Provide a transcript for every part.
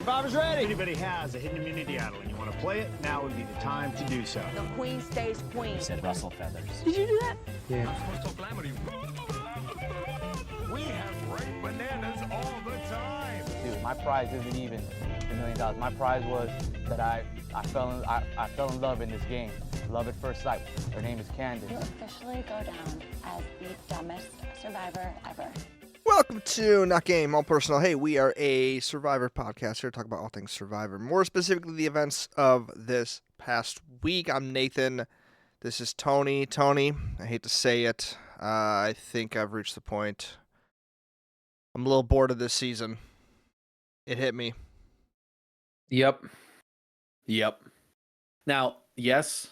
Survivor's ready. If anybody has a hidden immunity idol and you want to play it, now would be the time to do so. The queen stays queen. You said Russell Feathers. Did you do that? Yeah. We have ripe bananas all the time. Dude, my prize isn't even $1 million. My prize was that I fell in love in this game. Love at first sight. Her name is Candace. You officially go down as the dumbest survivor ever. Welcome to Not Game, All Personal. Hey, we are a Survivor podcast here to talk about all things Survivor. More specifically, the events of this past week. I'm Nathan. This is Tony. Tony, I hate to say it. I think I've reached the point. I'm a little bored of this season. It hit me. Yep. Now, yes,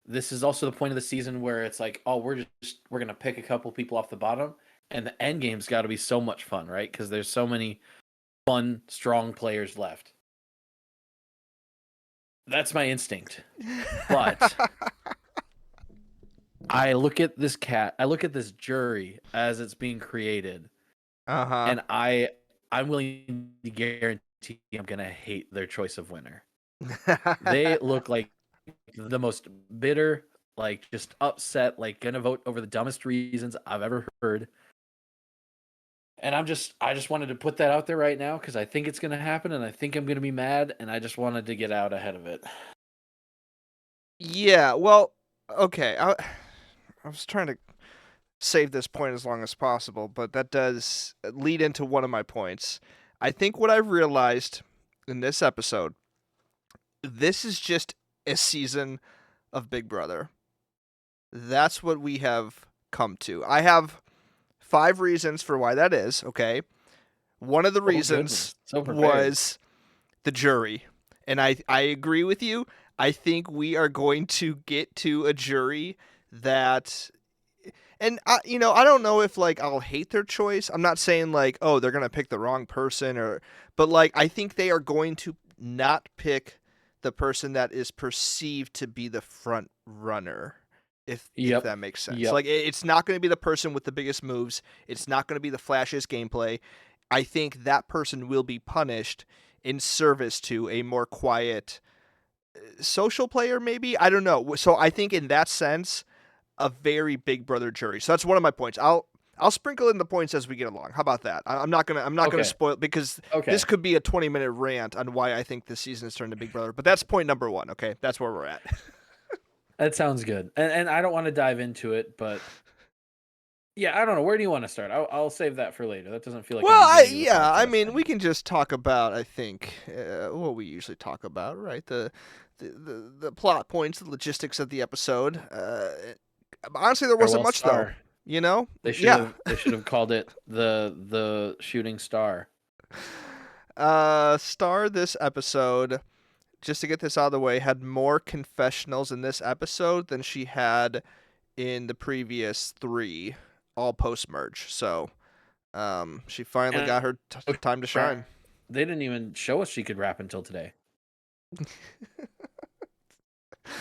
this is also the point of the season where it's like, oh, we're going to pick a couple people off the bottom. And the end game's got to be so much fun, right? Because there's so many fun, strong players left. That's my instinct. But I look at this jury as it's being created. And I'm willing to guarantee I'm going to hate their choice of winner. They look like the most bitter, like just upset, like going to vote over the dumbest reasons I've ever heard. And I just wanted to put that out there right now because I think it's going to happen and I think I'm going to be mad and I just wanted to get out ahead of it. Yeah, well, okay. I was trying to save this point as long as possible, but that does lead into one of my points. I think what I've realized in this episode, this is just a season of Big Brother. That's what we have come to. I have 5 reasons for why that is, okay? One of the reasons was the jury. And I agree with you. I think we are going to get to a jury that... And, I don't know if, I'll hate their choice. I'm not saying, oh, they're going to pick the wrong person. But, I think they are going to not pick the person that is perceived to be the front runner. If that makes sense. Yep. It's not going to be the person with the biggest moves. It's not going to be the flashiest gameplay. I think that person will be punished in service to a more quiet social player, maybe? I don't know. So I think in that sense, a very Big Brother jury. So that's one of my points. I'll sprinkle in the points as we get along. How about that? I'm not gonna spoil it because this could be a 20-minute rant on why I think this season has turned to Big Brother. But that's point number 1, okay? That's where we're at. That sounds good. And I don't want to dive into it, but yeah, I don't know. Where do you want to start? I'll save that for later. That doesn't feel like... Well, we can just talk about, I think, what we usually talk about, right? The plot points, the logistics of the episode. Honestly, there wasn't much, Star. though. They should have called it the Shooting Star. Star this episode, just to get this out of the way, had more confessionals in this episode than she had in the previous 3, all post-merge. So she finally got her time to shine. They didn't even show us she could rap until today.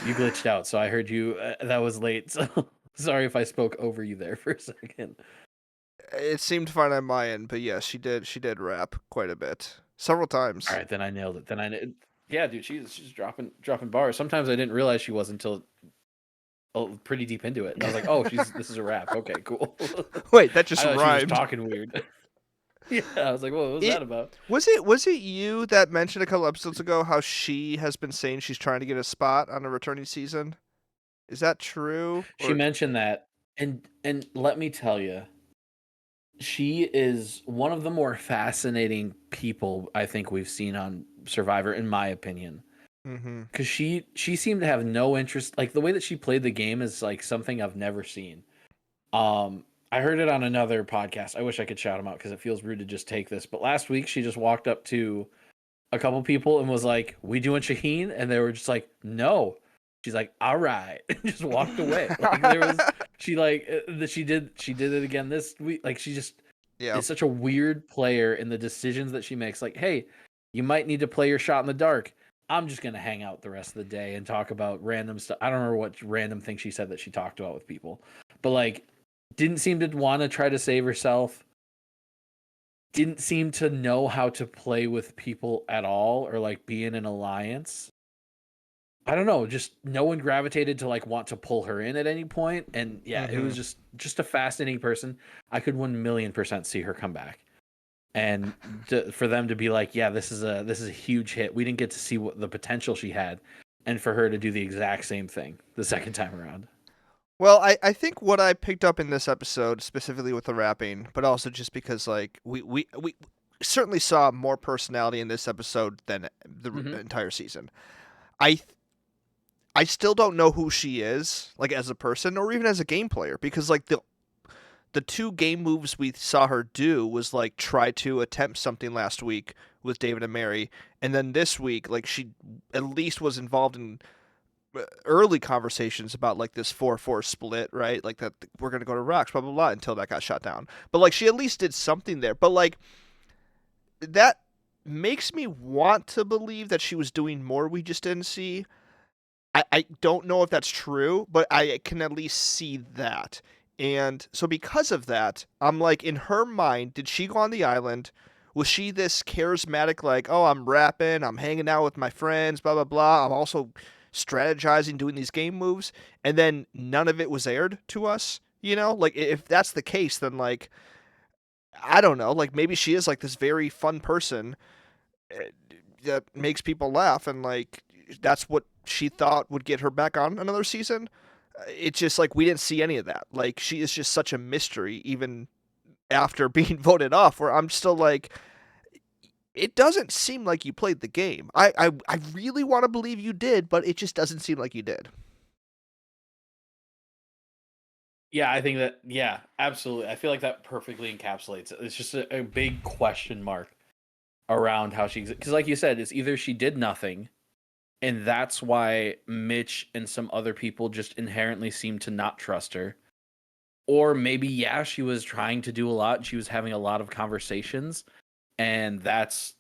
You glitched out, so I heard you. That was late, so sorry if I spoke over you there for a second. It seemed fine on my end, but yes, she did rap quite a bit. Several times. All right, then I nailed it. Yeah, dude, she's dropping bars. Sometimes I didn't realize she was until pretty deep into it. And I was like, oh, this is a rap. Okay, cool. Wait, that just I rhymed. She was talking weird. Yeah, I was like, what was that about? Was it you that mentioned a couple episodes ago how she has been saying she's trying to get a spot on a returning season? Is that true? She mentioned that, and let me tell you, she is one of the more fascinating people I think we've seen on Survivor, in my opinion. Because she seemed to have no interest. Like the way that she played the game is like something I've never seen. I heard it on another podcast. I wish I could shout them out because it feels rude to just take this. But last week she just walked up to a couple people and was like, "We doing Shaheen?" And they were just like, "No." She's like, "All right," and just walked away. She did it again this week. Like she just is such a weird player in the decisions that she makes. Like, hey, you might need to play your shot in the dark. I'm just gonna hang out the rest of the day and talk about random stuff. I don't remember what random thing she said that she talked about with people, but didn't seem to want to try to save herself. didn't seem to know how to play with people at all or like be in an alliance. I don't know, just no one gravitated to like want to pull her in at any point. And yeah, it was just a fascinating person. I could 1,000,000% see her come back. And for them to be like, yeah, this is a huge hit. We didn't get to see what the potential she had, and for her to do the exact same thing the second time around. Well, I think what I picked up in this episode, specifically with the rapping, but also just because like we certainly saw more personality in this episode than the entire season. I still don't know who she is, like as a person or even as a game player, because like the two game moves we saw her do was like try to attempt something last week with David and Mary, and then this week like she at least was involved in early conversations about like this 4-4 split, right? Like that we're going to go to Rocks, blah, blah, blah, until that got shot down. But like she at least did something there. But like that makes me want to believe that she was doing more we just didn't see. I don't know if that's true, but I can at least see that. And so because of that, I'm like, in her mind, did she go on the island? Was she this charismatic, like, oh, I'm rapping, I'm hanging out with my friends, blah, blah, blah. I'm also strategizing, doing these game moves, and then none of it was aired to us, you know? Like, if that's the case, then, like, I don't know, like, maybe she is, like, this very fun person that makes people laugh, and, like, that's what she thought would get her back on another season. It's just, like, we didn't see any of that. Like, she is just such a mystery, even after being voted off, where I'm still, like, it doesn't seem like you played the game. I really want to believe you did, but it just doesn't seem like you did. Yeah, I think that, yeah, absolutely. I feel like that perfectly encapsulates it. It's just a big question mark around how she, because like you said, it's either she did nothing, and that's why Mitch and some other people just inherently seem to not trust her. Or maybe, yeah, she was trying to do a lot. She was having a lot of conversations, and that's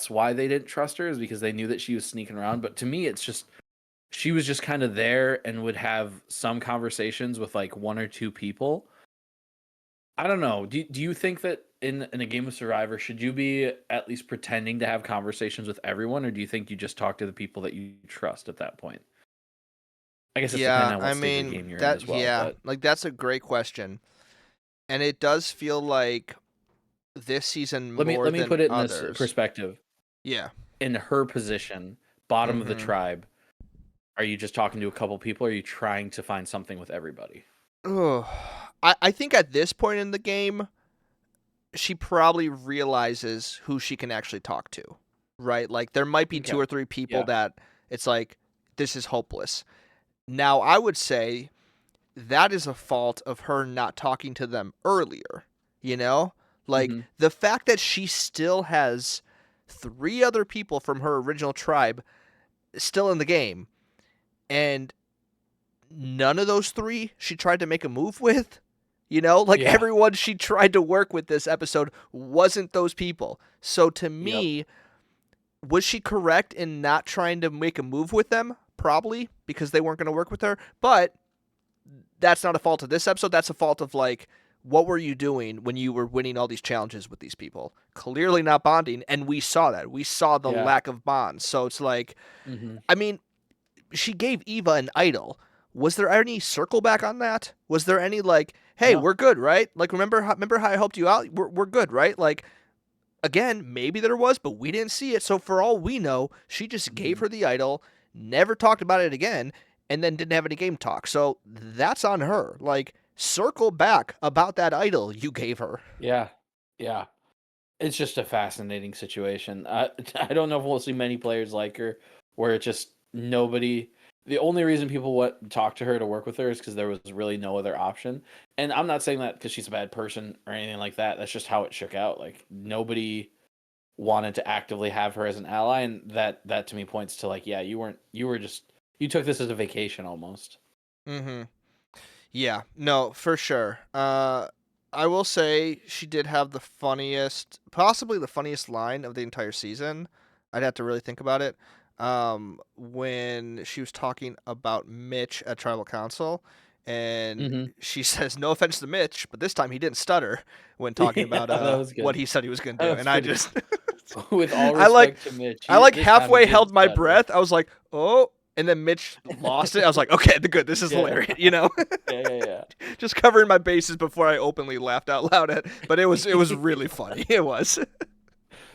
why they didn't trust her, is because they knew that she was sneaking around. But to me, it's just she was just kind of there and would have some conversations with like one or two people. I don't know. Do you think that in a game of Survivor, should you be at least pretending to have conversations with everyone, or do you think you just talk to the people that you trust at that point? I guess it's depending on what stage of the game you're in as well. Yeah, but... like that's a great question, and it does feel like this season let me than put it in others. this perspective. Yeah, in her position, bottom of the tribe, are you just talking to a couple people, or are you trying to find something with everybody? Oh, I think at this point in the game, she probably realizes who she can actually talk to, right? Like there might be two or three people that it's like, this is hopeless. Now, I would say that is a fault of her not talking to them earlier, you know? Like the fact that she still has 3 other people from her original tribe still in the game, and none of those 3 she tried to make a move with, you know? Like everyone she tried to work with this episode wasn't those people. So to me, was she correct in not trying to make a move with them? Probably, because they weren't going to work with her. But that's not a fault of this episode. That's a fault of, like, what were you doing when you were winning all these challenges with these people? Clearly not bonding, and we saw that. We saw the lack of bonds. So it's like, I mean, she gave Eva an idol. Was there any circle back on that? Was there any, like, hey, we're good, right? Like, remember how I helped you out? We're good, right? Like, again, maybe there was, but we didn't see it. So for all we know, she just gave her the idol, never talked about it again, and then didn't have any game talk. So that's on her. Like, circle back about that idol you gave her. Yeah. It's just a fascinating situation. I don't know if we'll see many players like her, where it just nobody... The only reason people talk to her to work with her is because there was really no other option. And I'm not saying that because she's a bad person or anything like that. That's just how it shook out. Like, nobody wanted to actively have her as an ally, and that to me points to, like, yeah, you took this as a vacation almost. Yeah, no, for sure. I will say she did have possibly the funniest line of the entire season. I'd have to really think about it. When she was talking about Mitch at Tribal Council, and hmm she says, "No offense to Mitch, but this time he didn't stutter when talking Yeah, about that was what good. he said he was going to That do." was And I pretty just With all I like respect to Mitch, I like this time he halfway didn't held my stutter. breath. I was like, "Oh." And then Mitch lost it. I was like, "Okay, good. This is Yeah. hilarious." You know, Yeah. just covering my bases before I openly laughed out loud at. But it was really funny. It was.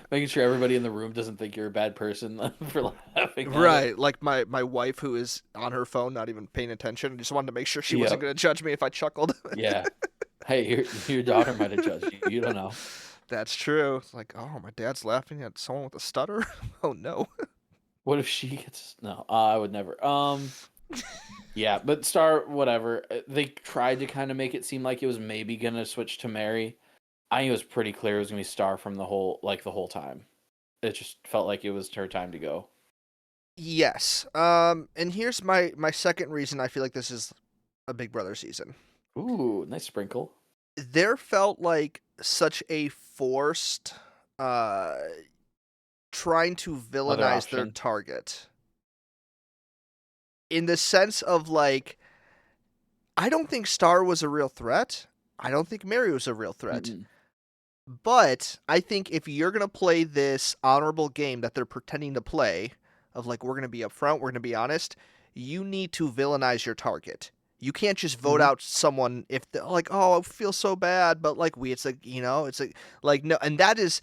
Making sure everybody in the room doesn't think you're a bad person for laughing at it. Right, like my wife who is on her phone, not even paying attention. Just wanted to make sure she wasn't Yep. going to judge me if I chuckled. Yeah. Hey, your daughter might have judged you. You don't know. That's true. It's like, oh, my dad's laughing at someone with a stutter. Oh no. What if she gets no? I would never. Yeah, but Star, whatever. They tried to kind of make it seem like it was maybe gonna switch to Mary. I think it was pretty clear it was gonna be Star from the whole time. It just felt like it was her time to go. Yes. And here's my second reason I feel like this is a Big Brother season. Ooh, nice sprinkle. There felt like such a forced trying to villainize their option. target. In the sense of like, I don't think Star was a real threat. I don't think Mary was a real threat. Mm-mm. But I think if you're going to play this honorable game that they're pretending to play, of like, we're going to be upfront, we're going to be honest, you need to villainize your target. You can't just vote out someone if they're like, oh, I feel so bad, but like it's like, you know, it's like no, and that is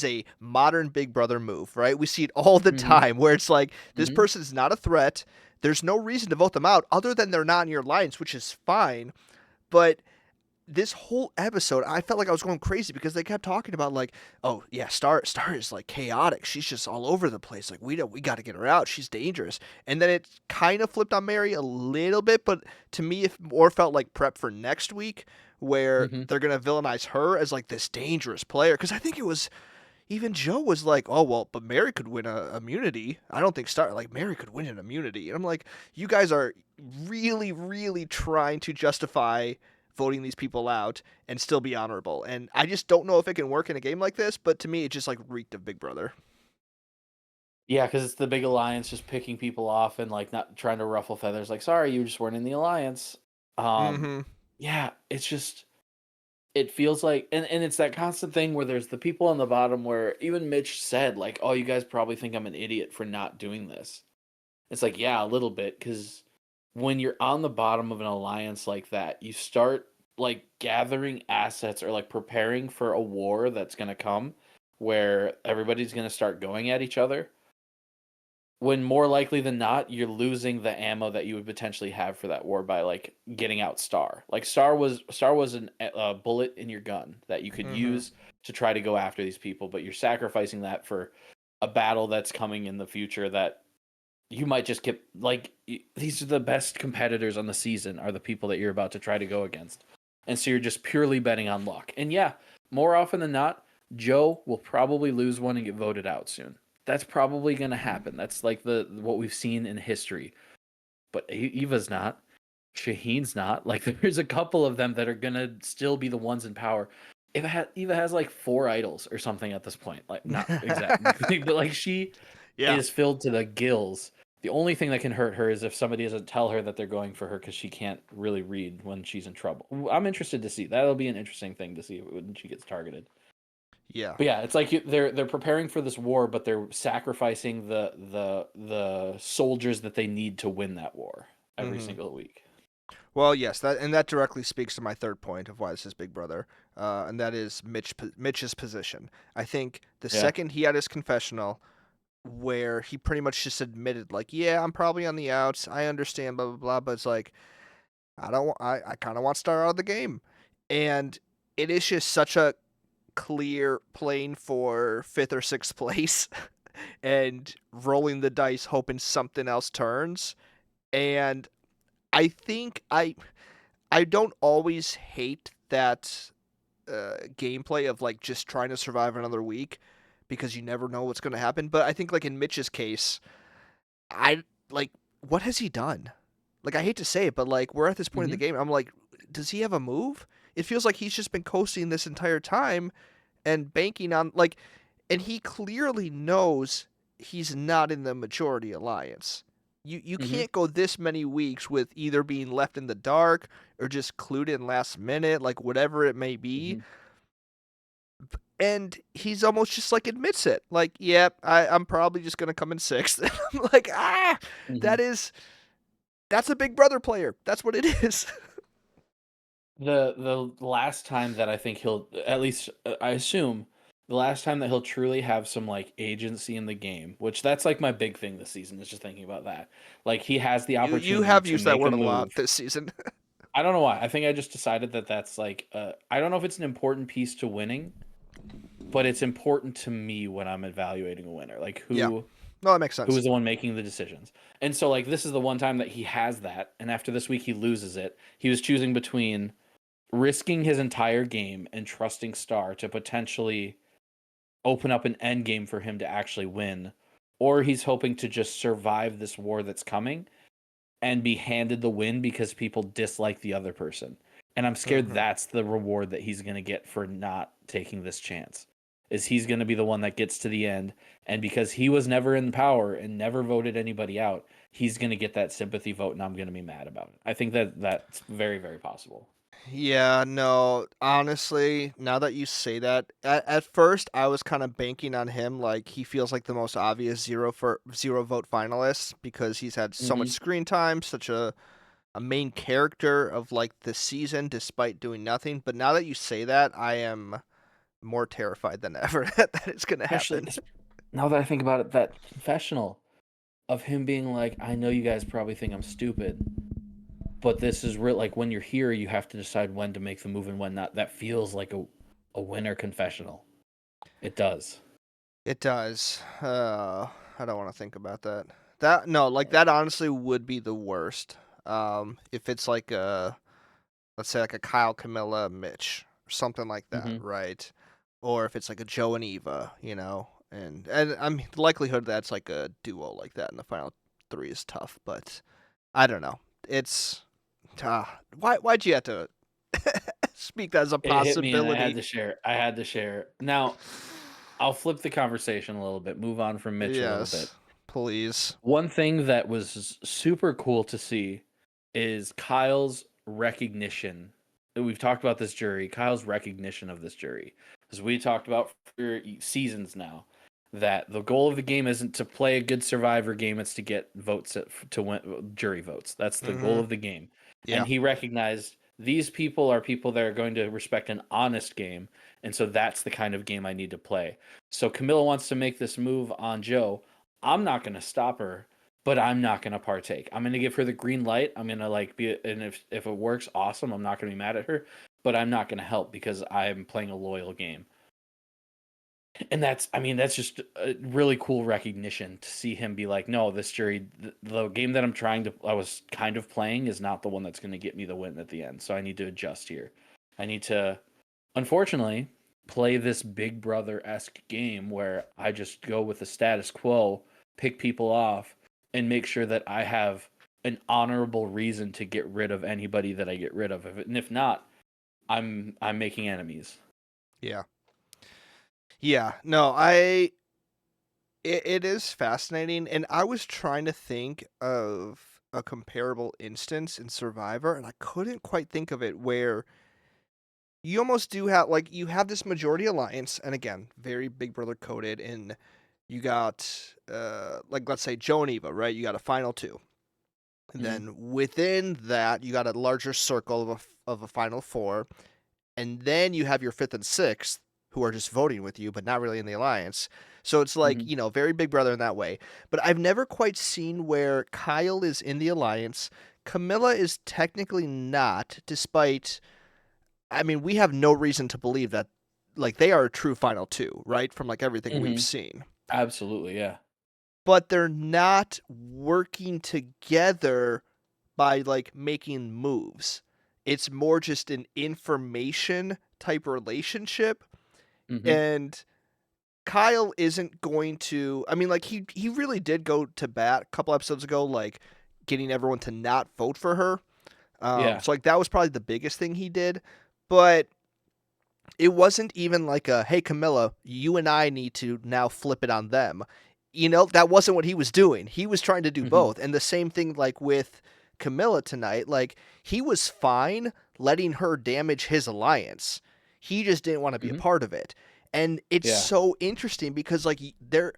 a modern Big Brother move, right? We see it all the time where it's like this person's not a threat. There's no reason to vote them out other than they're not in your alliance, which is fine. But this whole episode, I felt like I was going crazy because they kept talking about like, oh yeah, Star is like chaotic. She's just all over the place. Like we got to get her out. She's dangerous. And then it kind of flipped on Mary a little bit, but to me, it more felt like prep for next week, where they're gonna villainize her as like this dangerous player. Because I think it was even Joe was like, oh well, but Mary could win a immunity. I don't think Mary could win an immunity. And I'm like, you guys are really, really trying to justify voting these people out and still be honorable. And I just don't know if it can work in a game like this, but to me, it just like reeked of Big Brother. Yeah, because it's the big alliance just picking people off and like not trying to ruffle feathers. Like, sorry, you just weren't in the alliance. Yeah, it's just, it feels like, and it's that constant thing where there's the people on the bottom where even Mitch said like, oh, you guys probably think I'm an idiot for not doing this. It's like, yeah, a little bit, because when you're on the bottom of an alliance like that, you start like gathering assets or like preparing for a war that's going to come where everybody's going to start going at each other. When more likely than not, you're losing the ammo that you would potentially have for that war by like getting out Star. Like Star was a bullet in your gun that you could use to try to go after these people, but you're sacrificing that for a battle that's coming in the future that you might just get, like, these are the best competitors on the season are the people that you're about to try to go against. And so you're just purely betting on luck. And yeah, more often than not, Joe will probably lose one and get voted out soon. That's probably going to happen. That's like what we've seen in history. But Eva's not. Shaheen's not. Like, there's a couple of them that are going to still be the ones in power. Eva has like 4 idols or something at this point. Like, not exactly. But like she is filled to the gills. The only thing that can hurt her is if somebody doesn't tell her that they're going for her because she can't really read when she's in trouble. I'm interested to see. That'll be an interesting thing to see when she gets targeted. Yeah. But yeah, it's like they're preparing for this war, but they're sacrificing the soldiers that they need to win that war every single week. Well, yes, that directly speaks to my third point of why this is Big Brother, and that is Mitch's position. I think the second he had his confessional, where he pretty much just admitted, like, yeah, I'm probably on the outs. I understand, blah blah blah, but it's like, I kind of want Star out of the game, and it is just such a clear playing for 5th or 6th place, and rolling the dice, hoping something else turns, and I think I don't always hate that gameplay of like just trying to survive another week because you never know what's going to happen. But I think like in Mitch's case, what has he done? Like, I hate to say it, but like we're at this point in the game. I'm like, does he have a move? It feels like he's just been coasting this entire time and banking on like, and he clearly knows he's not in the majority alliance. You Mhm. can't go this many weeks with either being left in the dark or just clued in last minute, like whatever it may be. Mhm. And he's almost just like admits it. Like, yep, I'm probably just gonna come in sixth. And I'm like, Mhm. that's a Big Brother player. That's what it is. The last time that I think he'll, at least I assume, the last time that he'll truly have some like agency in the game, which that's like my big thing this season is just thinking about that. Like he has the You opportunity have to used that make a word a lot move. this season. I don't know why. I think I just decided that that's like I don't know if it's an important piece to winning, but it's important to me when I'm evaluating a winner. Like Yeah. No, that makes who sense. is the one making the decisions. And so like this is the one time that he has that, and after this week he loses it. He was choosing between risking his entire game and trusting Star to potentially open up an end game for him to actually win, or he's hoping to just survive this war that's coming and be handed the win because people dislike the other person. And I'm scared Mhm. that's the reward that he's going to get for not taking this chance. Is he's going to be the one that gets to the end, and because he was never in power and never voted anybody out, he's going to get that sympathy vote, and I'm going to be mad about it. I think that that's very, very possible. Yeah, no, honestly, now that you say that, at first I was kind of banking on him, like he feels like the most obvious zero vote finalist because he's had so much Hmm. screen time, such a main character of like the season despite doing nothing. But now that you say that, I am more terrified than ever that it's gonna Especially happen. now that I think about it, that confessional of him being like, I know you guys probably think I'm stupid, but this is real. Like when you're here, you have to decide when to make the move and when not. That feels like a winner confessional. It does. It does. I don't want to think about that. That no, like that honestly would be the worst. If it's like a, let's say like a Kyle, Camilla, Mitch, or something like that, Hmm. right? Or if it's like a Joe and Eva, and I mean the likelihood that's like a duo like that in the final three is tough, but I don't know. It's why'd you have to speak that as a It hit me and I had possibility? to share it. I had to share it. Now, I'll flip the conversation a little bit, move on from Mitch a little bit. Yes, please. One thing that was super cool to see is Kyle's recognition. We've talked about this jury, Kyle's recognition of this jury. As we talked about for seasons now, that the goal of the game isn't to play a good survivor game, it's to get votes to win jury votes. That's the goal Mm-hmm. of the game. Yeah. And he recognized these people are people that are going to respect an honest game. And so that's the kind of game I need to play. So Camilla wants to make this move on Joe. I'm not going to stop her, but I'm not going to partake. I'm going to give her the green light. I'm going to like be, and if it works, awesome. I'm not going to be mad at her, but I'm not going to help because I'm playing a loyal game. And that's, I mean, that's just a really cool recognition to see him be like, no, this jury, the game that I was kind of playing is not the one that's going to get me the win at the end. So I need to adjust here. I need to, unfortunately, play this Big Brother esque game where I just go with the status quo, pick people off, and make sure that I have an honorable reason to get rid of anybody that I get rid of. And if not, I'm making enemies. Yeah. Yeah. No, it is fascinating, and I was trying to think of a comparable instance in Survivor, and I couldn't quite think of it where you almost do have like you have this majority alliance, and again, very Big Brother coded, and you got like let's say Joe and Eva, right? You got a final two. And Mhm. then within that, you got a larger circle of a final four, and then you have your fifth and sixth who are just voting with you, but not really in the alliance. So it's like, Mhm. very Big Brother in that way. But I've never quite seen where Kyle is in the alliance. Camilla is technically not, despite, I mean, we have no reason to believe that, like, they are a true final two, right? From like everything we've Mhm. seen. Absolutely, yeah. But they're not working together by like making moves. It's more just an information type relationship. Mhm. And Kyle isn't going to, I mean, like he really did go to bat a couple episodes ago, like getting everyone to not vote for her. Yeah. So like that was probably the biggest thing he did. But it wasn't even like a, hey Camilla, you and I need to now flip it on them. that wasn't what he was doing. He was trying to do Mhm. both. And the same thing like with Camilla tonight, like he was fine letting her damage his alliance. He just didn't want to be a Mhm. part of it. And it's Yeah. so interesting because like they're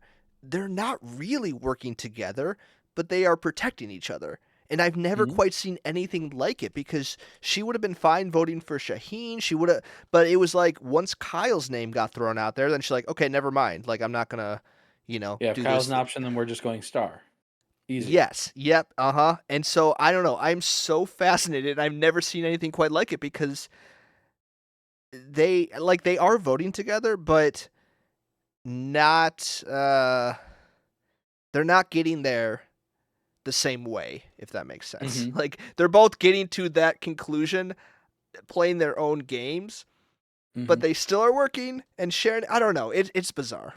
not really working together, but they are protecting each other. And I've never Mhm. quite seen anything like it because she would have been fine voting for Shaheen. She would have, but it was like once Kyle's name got thrown out there, then she's like, okay, never mind. Like I'm not gonna, Yeah, if do Kyle's this. an option, then we're just going star. Easy. Yes. Yep. Uh-huh. And so I don't know. I'm so fascinated. I've never seen anything quite like it because they are voting together, but not they're not getting there the same way, if that makes sense. Mhm. Like they're both getting to that conclusion, playing their own games, but Mhm. they still are working and sharing. I don't know. It's bizarre.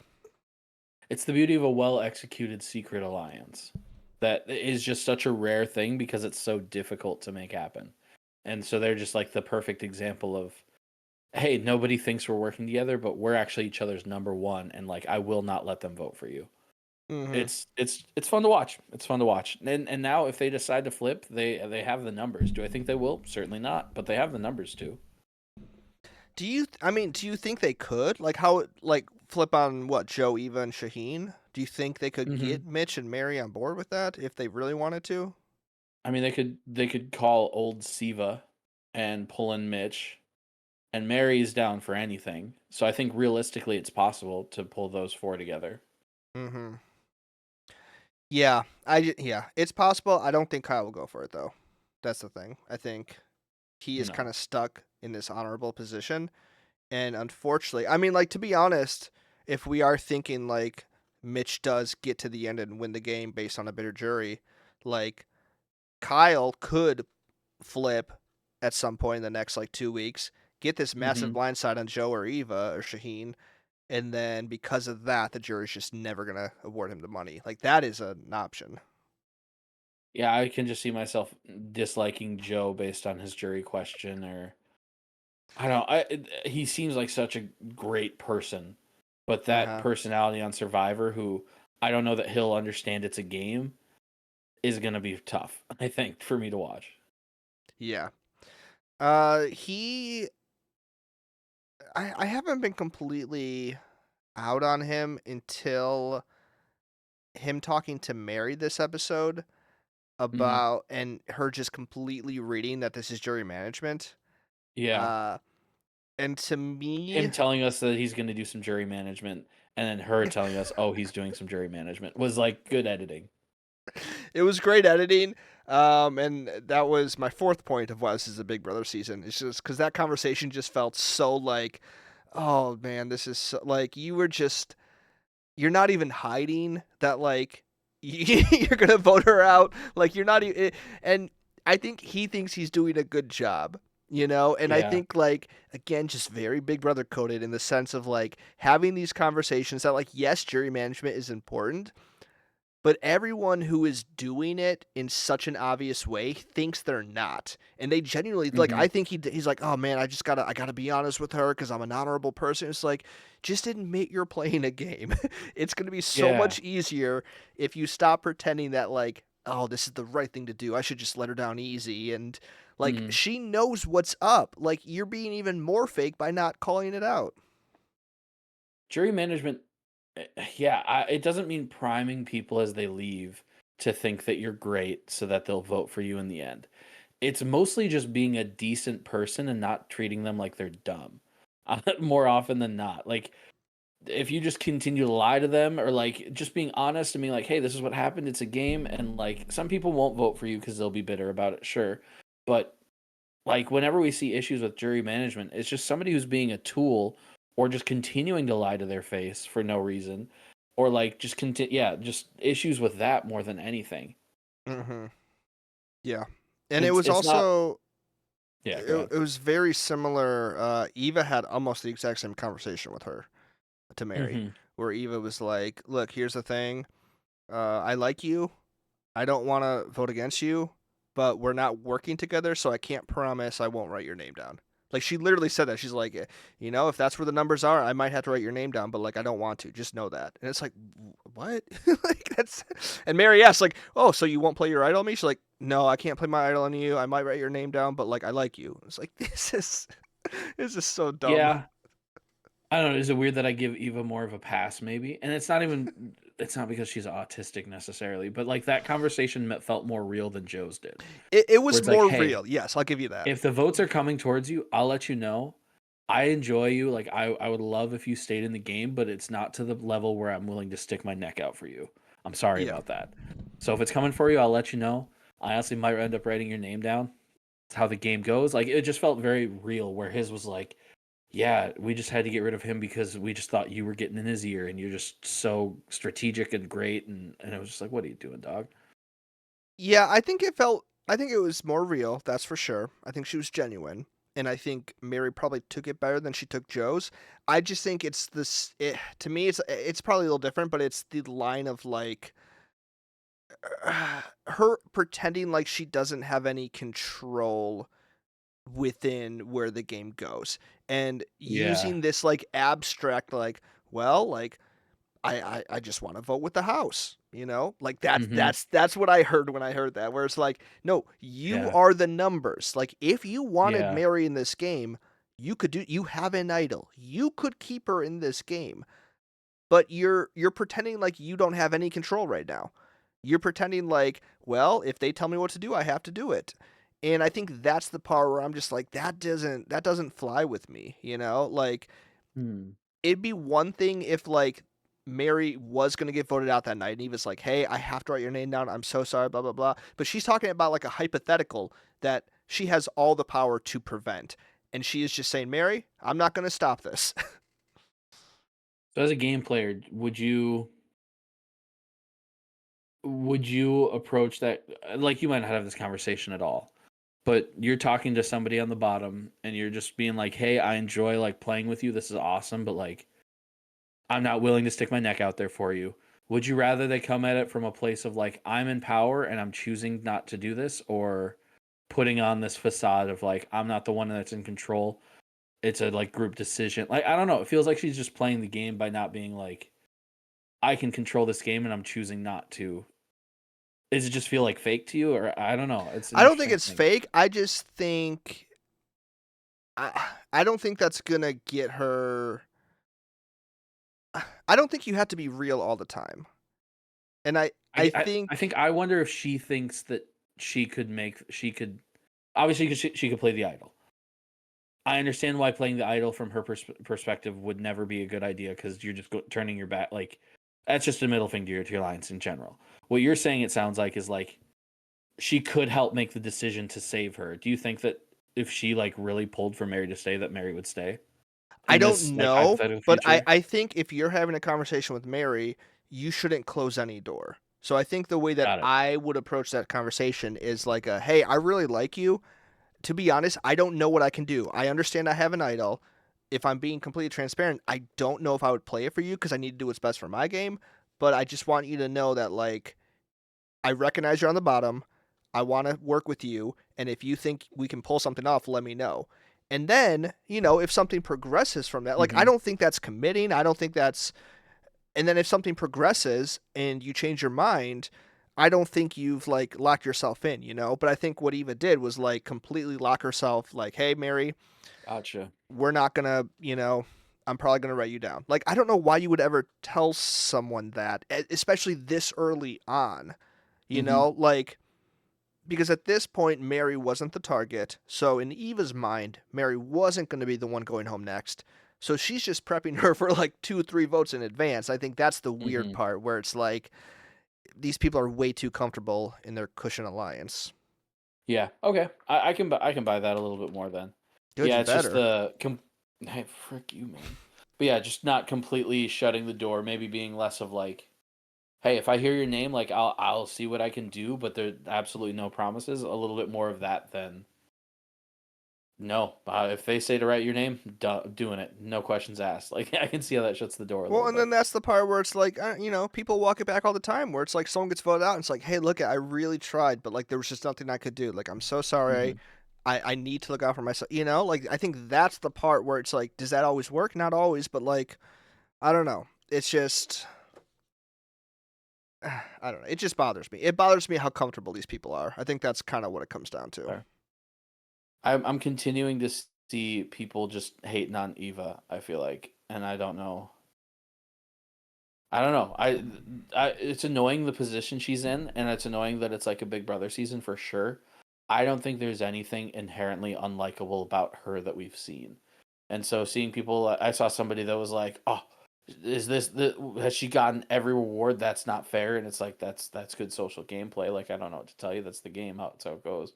It's the beauty of a well-executed secret alliance that is just such a rare thing because it's so difficult to make happen. And so they're just like the perfect example of, hey, nobody thinks we're working together, but we're actually each other's number one, and like I will not let them vote for you. Mm-hmm. It's fun to watch. It's fun to watch. And now if they decide to flip, they have the numbers. Do I think they will? Certainly not, but they have the numbers too. Do you think they could? Like how like flip on what, Joe, Eva, and Shaheen? Do you think they could Mhm. get Mitch and Mary on board with that if they really wanted to? I mean, they could call old Siva and pull in Mitch, and Mary's down for anything. So I think realistically, it's possible to pull those four together. Mm-hmm. Yeah, yeah, it's possible. I don't think Kyle will go for it though. That's the thing. I think he is No. kind of stuck in this honorable position, and unfortunately, I mean, like to be honest, if we are thinking like Mitch does get to the end and win the game based on a bitter jury, like Kyle could flip at some point in the next like 2 weeks, get this massive Mhm. blindside on Joe or Eva or Shaheen, and then because of that, the jury's just never gonna award him the money. Like that is an option. Yeah, I can just see myself disliking Joe based on his jury question, or I don't know. He seems like such a great person, but that Uh-huh. personality on Survivor, who I don't know that he'll understand it's a game, is gonna be tough. I think for me to watch. Yeah. He I haven't been completely out on him until him talking to Mary this episode Mhm. about and her just completely reading that this is jury management. Yeah, Uh and to me him telling us that he's gonna do some jury management, and then her telling us, "Oh, he's doing some jury management," was like good editing. it was great editing. And that was my fourth point of why this is a Big Brother season. It's just because that conversation just felt so like, oh man, this is so, like you're not even hiding that like you're gonna vote her out. Like you're not even, and I think he thinks he's doing a good job. And I Yeah. think like again, just very Big Brother coded in the sense of like having these conversations that like yes, jury management is important, but everyone who is doing it in such an obvious way thinks they're not, and they genuinely like. Mhm. I think he's like, oh man, I gotta be honest with her because I'm an honorable person. It's like, just admit you're playing a game. It's gonna be so Yeah. much easier if you stop pretending that like, oh, this is the right thing to do. I should just let her down easy, and like Mhm. she knows what's up. Like you're being even more fake by not calling it out. Jury management, yeah, it doesn't mean priming people as they leave to think that you're great so that they'll vote for you in the end. It's mostly just being a decent person and not treating them like they're dumb. More often than not. Like if you just continue to lie to them, or like just being honest and being like, "Hey, this is what happened. It's a game," and like some people won't vote for you because they'll be bitter about it, sure. But like whenever we see issues with jury management, it's just somebody who's being a tool or just continuing to lie to their face for no reason, or like just just issues with that more than anything. Mm-hmm. Yeah, and it It's was it's not. also Yeah, go it, ahead. it was very similar. Eva had almost the exact same conversation with her to Mary, Hmm. where Eva was like, "Look, here's the thing. I like you. I don't want to vote against you, but we're not working together, so I can't promise I won't write your name down." Like, she literally said that. She's like, you know, if that's where the numbers are, I might have to write your name down, but like, I don't want to. Just know that. And it's like, what? Like, that's. And Mary asked, like, oh, so you won't play your idol on me? She's like, no, I can't play my idol on you. I might write your name down, but like, I like you. It's like, this is so dumb. Yeah. I don't know. Is it weird that I give Eva more of a pass, maybe? And it's not because she's autistic necessarily, but like that conversation felt more real than Joe's did. It was it's like, more hey, real. Yes, I'll give you that. If the votes are coming towards you, I'll let you know. I enjoy you. Like, I would love if you stayed in the game, but it's not to the level where I'm willing to stick my neck out for you. I'm sorry Yeah. about that. So if it's coming for you, I'll let you know. I honestly might end up writing your name down. It's how the game goes. Like, it just felt very real, where his was like, yeah, we just had to get rid of him because we just thought you were getting in his ear and you're just so strategic and great. And it was just like, what are you doing, dog? Yeah, I think it was more real, that's for sure. I think she was genuine. And I think Mary probably took it better than she took Joe's. I just think it's this, to me, it's probably a little different, but it's the line of like, her pretending like she doesn't have any control within where the game goes, and Yeah. using this like abstract, like, well, like, I just want to vote with the House, you know, like that's what I heard when I heard that, where it's like, no, you Yeah. are the numbers. Like, if you wanted Yeah. Mary in this game, you have an idol, you could keep her in this game, but you're pretending like you don't have any control right now. You're pretending like, well, if they tell me what to do, I have to do it. And I think that's the part where I'm just like, that doesn't fly with me, you know? Like, Hmm. it'd be one thing if like Mary was gonna get voted out that night and he was like, hey, I have to write your name down. I'm so sorry, blah blah blah. But she's talking about like a hypothetical that she has all the power to prevent. And she is just saying, Mary, I'm not gonna stop this. So as a game player, would you approach that, like, you might not have this conversation at all, but you're talking to somebody on the bottom and you're just being like, hey, I enjoy like playing with you, this is awesome, but like, I'm not willing to stick my neck out there for you. Would you rather they come at it from a place of like, I'm in power and I'm choosing not to do this, or putting on this facade of like, I'm not the one that's in control, it's a like group decision? Like, I don't know, it feels like she's just playing the game by not being like, I can control this game and I'm choosing not to. Does it just feel like fake to you, or I don't know? It's an I don't think interesting it's thing. fake. I just think I don't think that's gonna get her. I don't think you have to be real all the time. And I think I wonder if she thinks that she could obviously, 'cause she could play the idol. I understand why playing the idol from her perspective would never be a good idea, because you're just turning your back. Like, that's just a middle finger to your alliance in general. What you're saying, it sounds like, is like she could help make the decision to save her. Do you think that if she like really pulled for Mary to stay, that Mary would stay? I In don't this, like, know, hypothetical but future? I think if you're having a conversation with Mary, you shouldn't close any door. So I think the way that Got it. I would approach that conversation is like, hey, I really like you. To be honest, I don't know what I can do. I understand I have an idol. If I'm being completely transparent, I don't know if I would play it for you because I need to do what's best for my game. But I just want you to know that, like, I recognize you're on the bottom. I want to work with you. And if you think we can pull something off, let me know. And then, you know, if something progresses from that, like, I Mhm. don't think that's committing. I don't think that's. And then if something progresses and you change your mind, I don't think you've like locked yourself in, you know? But I think what Eva did was like completely lock herself, like, hey, Mary, Gotcha. we're not gonna, you know, I'm probably gonna write you down. Like, I don't know why you would ever tell someone that, especially this early on, you Mhm. know, like, because at this point, Mary wasn't the target. So in Eva's mind, Mary wasn't going to be the one going home next. So she's just prepping her for like 2 or 3 votes in advance. I think that's the weird Mhm. part, where it's like these people are way too comfortable in their cushion alliance. Yeah. Okay. I can buy that a little bit more then. Good, Yeah, you it's just better. hey, frick you, man. But yeah, just not completely shutting the door. Maybe being less of like, hey, if I hear your name, like, I'll see what I can do, but there's absolutely no promises. A little bit more of that than no. If they say to write your name, doing it, no questions asked. Like, I can see how that shuts the door a Well, little and then bit. that's the part where it's like, you know, people walk it back all the time, where it's like someone gets voted out and it's like, hey, look, I really tried, but like there was just nothing I could do. Like, I'm so sorry. Mhm. I need to look out for myself. You know, like I think that's the part where it's like, does that always work? Not always, but like, I don't know. It's just, I don't know. It just bothers me. It bothers me how comfortable these people are. I think that's kind of what it comes down to. Fair. I'm continuing to see people just hating on Eva, I feel like, and I don't know. It's annoying the position she's in, and it's annoying that it's like a Big Brother season for sure. I don't think there's anything inherently unlikable about her that we've seen. And so seeing people, I saw somebody that was like, "Oh, has she gotten every reward? That's not fair." And it's like that's good social gameplay. Like I don't know what to tell you. That's the game. That's how it goes.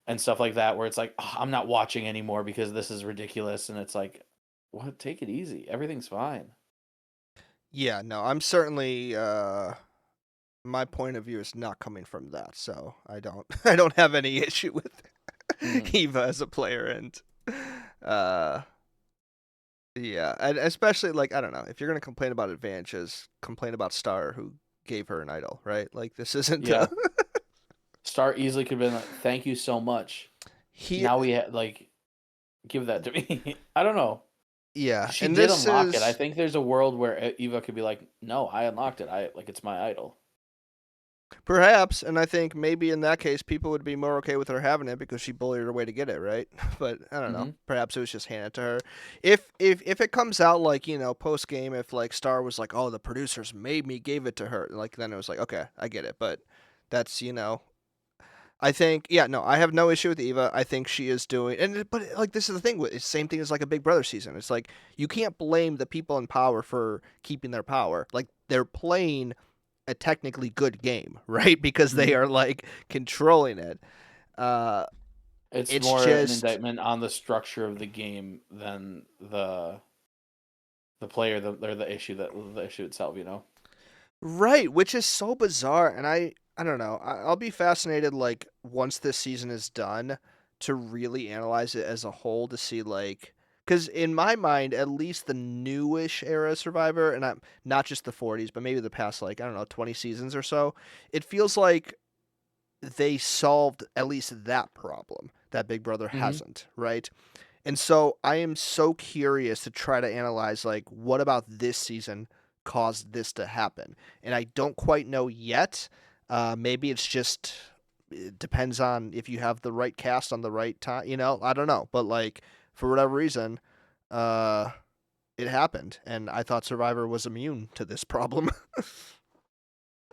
And stuff like that, where it's like, oh, I'm not watching anymore because this is ridiculous. And it's like, what? Take it easy. Everything's fine. Yeah, no, I'm certainly my point of view is not coming from that, so I don't I don't have any issue with Eva as a player, and yeah, and especially like I don't know, if you're gonna complain about advantages, complain about Star who gave her an idol, right? Like this isn't Yeah. Star easily could have been like, thank you so much. Now we like give that to me. I don't know. Yeah, She and did this unlock is it. I think there's a world where Eva could be like, no, I unlocked it. I like it's my idol. perhaps, and I think maybe in that case people would be more okay with her having it because she bullied her way to get it, right? But I don't know. Perhaps it was just handed to her. If it comes out like, you know, post game, if like Star was like, oh, the producers made me gave it to her, like then it was like, okay, I get it. But that's, you know, I think, yeah, no, I have no issue with Eva. I think she is doing, but like this is the thing. It's the same thing as like a Big Brother season. It's like you can't blame the people in power for keeping their power. Like they're playing a technically good game, right? Because they are like controlling it. It's It's more just- an indictment on the structure of the game than the player, or the issue itself. You know. Right, which is so bizarre, and I don't know. I'll be fascinated like once this season is done to really analyze it as a whole to see like because in my mind, at least the newish era of Survivor, and I'm not just the 40s, but maybe the past like I don't know 20 seasons or so, it feels like they solved at least that problem that Big Brother hasn't, right? And so I am so curious to try to analyze like what about this season caused this to happen, and I don't quite know yet. Maybe it's just it depends on if you have the right cast on the right time. You know, I don't know, but like for whatever reason, it happened, and I thought Survivor was immune to this problem.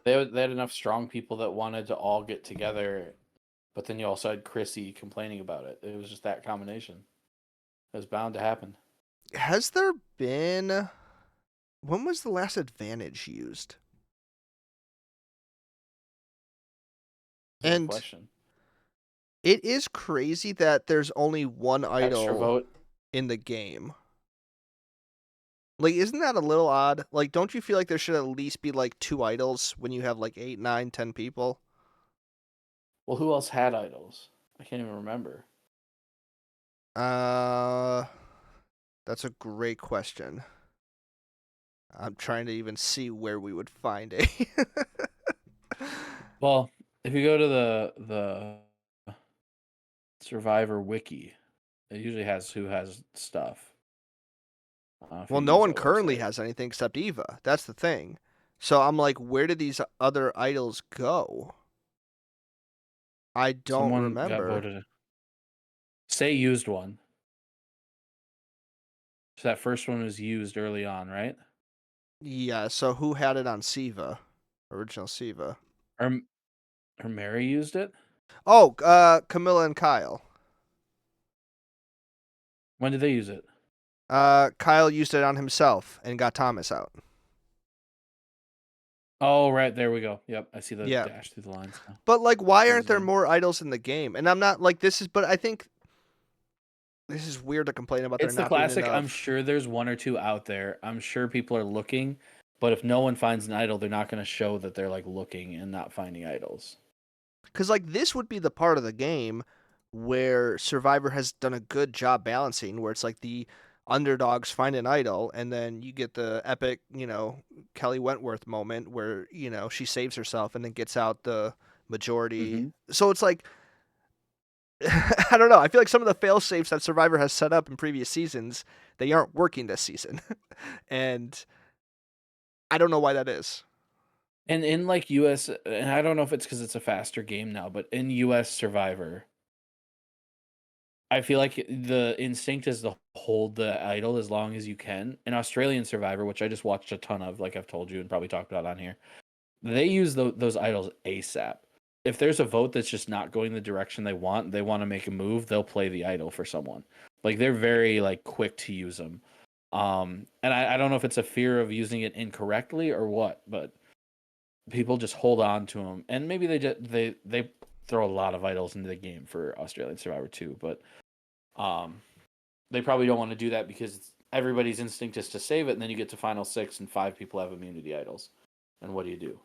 They had enough strong people that wanted to all get together, but then you also had Chrissy complaining about it. It was just that combination. It was bound to happen. Has there been? When was the last advantage used? Good And question. it is crazy that there's only one Extra idol vote. in the game. Like, isn't that a little odd? Like, don't you feel like there should at least be like 2 idols when you have like 8, 9, 10 people? Well, who else had idols? I can't even remember. That's a great question. I'm trying to even see where we would find a. Well, if you go to the Survivor wiki, it usually has who has stuff. If Well, you no use one that currently website. has anything except Eva. That's the thing. So I'm like, where did these other idols go? I don't Someone remember. got voted. Say used one. So that first one was used early on, right? Yeah, so who had it on Siva? Original Siva. Or Mary used it? Oh, Camilla and Kyle. When did they use it? Kyle used it on himself and got Thomas out. Oh, right. There we go. Yep. I see the Yeah. dash through the lines now. But like, why aren't there Amazing. more idols in the game? And I'm not like this is, but I think this is weird to complain about. It's there the not being classic. I'm enough. sure there's 1 or 2 out there. I'm sure people are looking, but if no one finds an idol, they're not going to show that they're like looking and not finding idols. Because like this would be the part of the game where Survivor has done a good job balancing, where it's like the underdogs find an idol, and then you get the epic, you know, Kelly Wentworth moment where, you know, she saves herself and then gets out the majority. So it's like I don't know. I feel like some of the fail safes that Survivor has set up in previous seasons, they aren't working this season. And I don't know why that is. And in like US, and I don't know if it's because it's a faster game now, but in US Survivor, I feel like the instinct is to hold the idol as long as you can. In Australian Survivor, which I just watched a ton of, like I've told you and probably talked about on here, they use those idols ASAP. If there's a vote that's just not going the direction they want to make a move, they'll play the idol for someone. Like they're very like quick to use them. And I don't know if it's a fear of using it incorrectly or what, but people just hold on to them. And maybe they throw a lot of idols into the game for Australian Survivor too, but they probably don't want to do that because everybody's instinct is to save it, and then you get to final 6 and 5 people have immunity idols. And what do you do?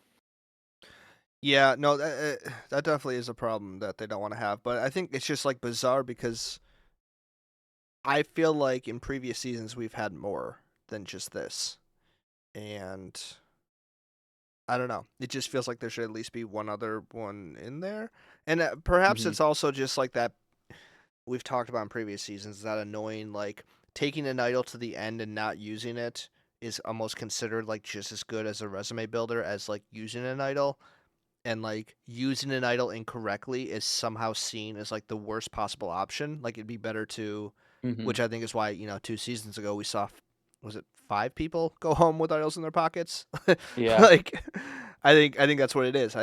Yeah, no, that definitely is a problem that they don't want to have. But I think it's just like bizarre because I feel like in previous seasons we've had more than just this. And I don't know. It just feels like there should at least be one other one in there. And perhaps Mhm. it's also just like that we've talked about in previous seasons, that annoying, like taking an idol to the end and not using it is almost considered like just as good as a resume builder as like using an idol. And like using an idol incorrectly is somehow seen as like the worst possible option. Like it'd be better to, Mhm. which I think is why, 2 seasons ago we saw, was it 5 people go home with idols in their pockets? Yeah. Like, I think that's what it is.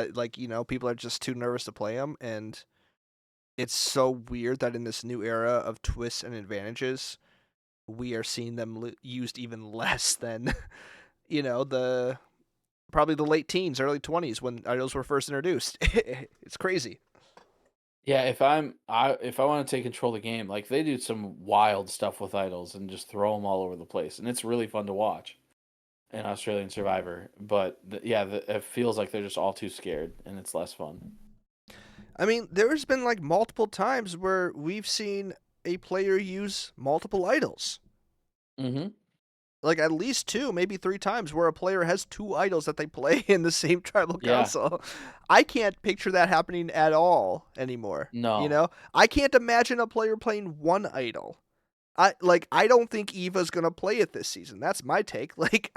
People are just too nervous to play them, and it's so weird that in this new era of twists and advantages, we are seeing them used even less than, the probably the late teens, early 20s when idols were first introduced. It's crazy. Yeah, if I want to take control of the game, like they do some wild stuff with idols and just throw them all over the place, and it's really fun to watch in Australian Survivor. But it feels like they're just all too scared, and it's less fun. I mean, there's been like multiple times where we've seen a player use multiple idols. Mm-hmm. Like at least 2, maybe 3 times where a player has 2 idols that they play in the same tribal Yeah. council. I can't picture that happening at all anymore. No. I can't imagine a player playing 1 idol. I don't think Eva's gonna play it this season. That's my take. Like,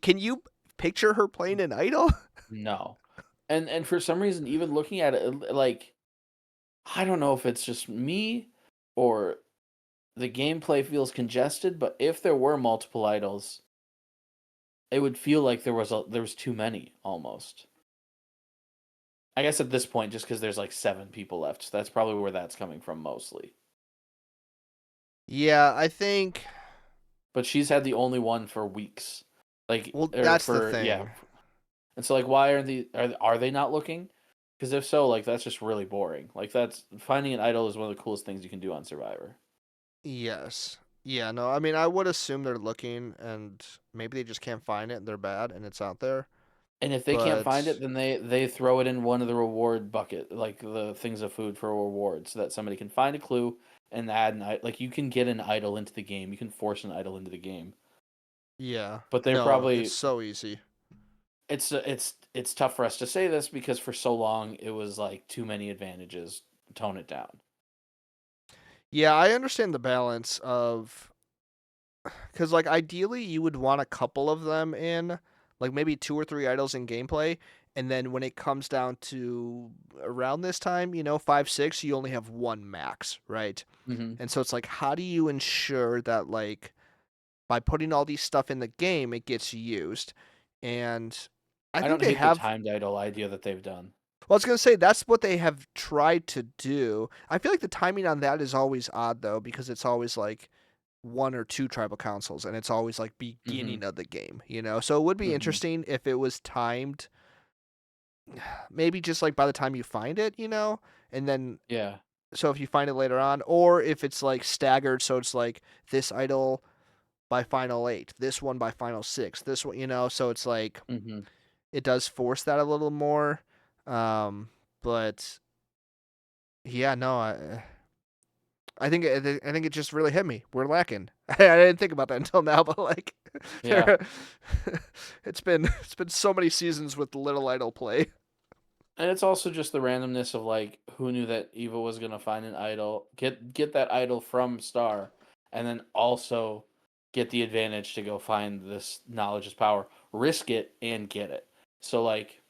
can you picture her playing an idol? No. And for some reason, even looking at it, like, I don't know if it's just me or the gameplay feels congested, but if there were multiple idols, it would feel like there was too many almost. I guess at this point, just because there's like 7 people left, so that's probably where that's coming from mostly. Yeah, I think. But she's had the only one for weeks, like Well, that's the thing. yeah. And so like, why are they not looking? Because if so, like that's just really boring. Like that's finding an idol is one of the coolest things you can do on Survivor. Yes. Yeah, no, I mean, I would assume they're looking, and maybe they just can't find it, and they're bad, and it's out there. And if they can't find But- it, then they throw it in one of the reward bucket, like the things of food for a reward, so that somebody can find a clue and add like you can get an idol into the game. You can force an idol into the game. Yeah. But they're No, probably it's so easy. it's tough for us to say this because for so long it was like too many advantages. Tone it down. Yeah, I understand the balance of, because like ideally you would want a couple of them in, like maybe 2 or 3 idols in gameplay, and then when it comes down to around this time, 5, 6, you only have 1 max, right? Mm-hmm. And so it's like, how do you ensure that like by putting all these stuff in the game, it gets used? And I think don't they hate have. the timed idol idea that they've done. Well, I was gonna say that's what they have tried to do. I feel like the timing on that is always odd though, because it's always like 1 or 2 tribal councils, and it's always like beginning of the game, So it would be Mhm. interesting if it was timed, maybe just like by the time you find it, and then Yeah. so if you find it later on, or if it's like staggered, so it's like this idol by final 8, this one by final 6, this one, so it's like Mm-hmm. it does force that a little more. But yeah, no, I think it just really hit me. We're lacking. I didn't think about that until now, but like, Yeah. it's been so many seasons with little idol play. And it's also just the randomness of like who knew that Eva was gonna find an idol, get that idol from Star, and then also get the advantage to go find this knowledge is power, risk it and get it. So like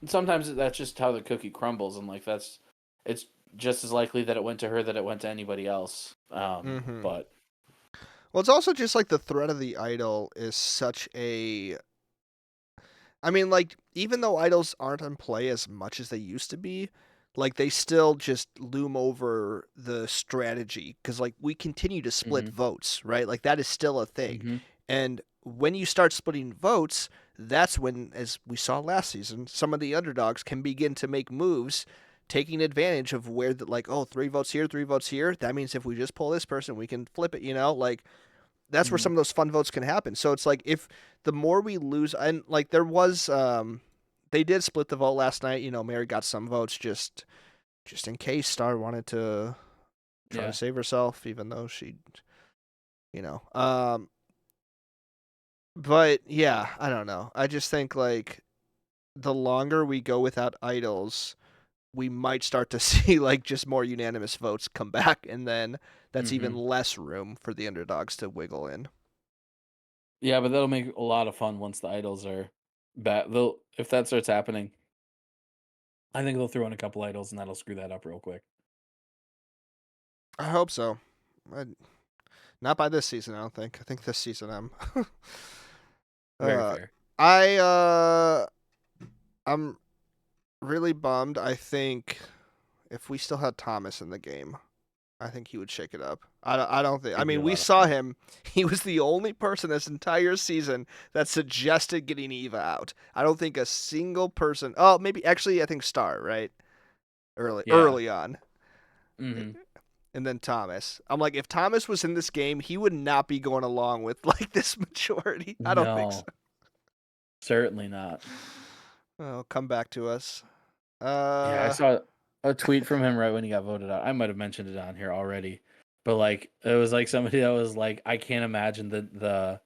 sometimes that's just how the cookie crumbles, and like it's just as likely that it went to her that it went to anybody else. But Well, it's also just like the threat of the idol is such a. I mean, like, even though idols aren't in play as much as they used to be, like, they still just loom over the strategy. Because, like, we continue to split votes, right? Like, that is still a thing. And when you start splitting votes, that's when, as we saw last season, some of the underdogs can begin to make moves, taking advantage of where, like, oh, 3 votes here, 3 votes here. That means if we just pull this person, we can flip it, Like, that's where some of those fun votes can happen. So it's like if the more we lose, and like there was, they did split the vote last night. Mary got some votes just in case Star wanted to try to save herself, even though she, But yeah, I don't know. I just think like the longer we go without idols, we might start to see like just more unanimous votes come back, and then that's even less room for the underdogs to wiggle in. yeah, but that'll make a lot of fun once the idols are back. If that starts happening, I think they'll throw in a couple idols and that'll screw that up real quick. I hope so. Not by this season, I don't think. I think this season I'm. Very fair. I'm really bummed. I think if we still had Thomas in the game, I think he would shake it up. I don't think. I It'd be mean, a we lot of saw fun. him. He was the only person this entire season that suggested getting Eva out. I don't think a single person. Oh, maybe actually, I think Star, right? Early on. hmm And then Thomas. I'm like, if Thomas was in this game, he would not be going along with like this majority. I don't think so. Certainly not. Oh, come back to us. Yeah, I saw a tweet from him right when he got voted out. I might have mentioned it on here already, but like it was like somebody that was like, I can't imagine the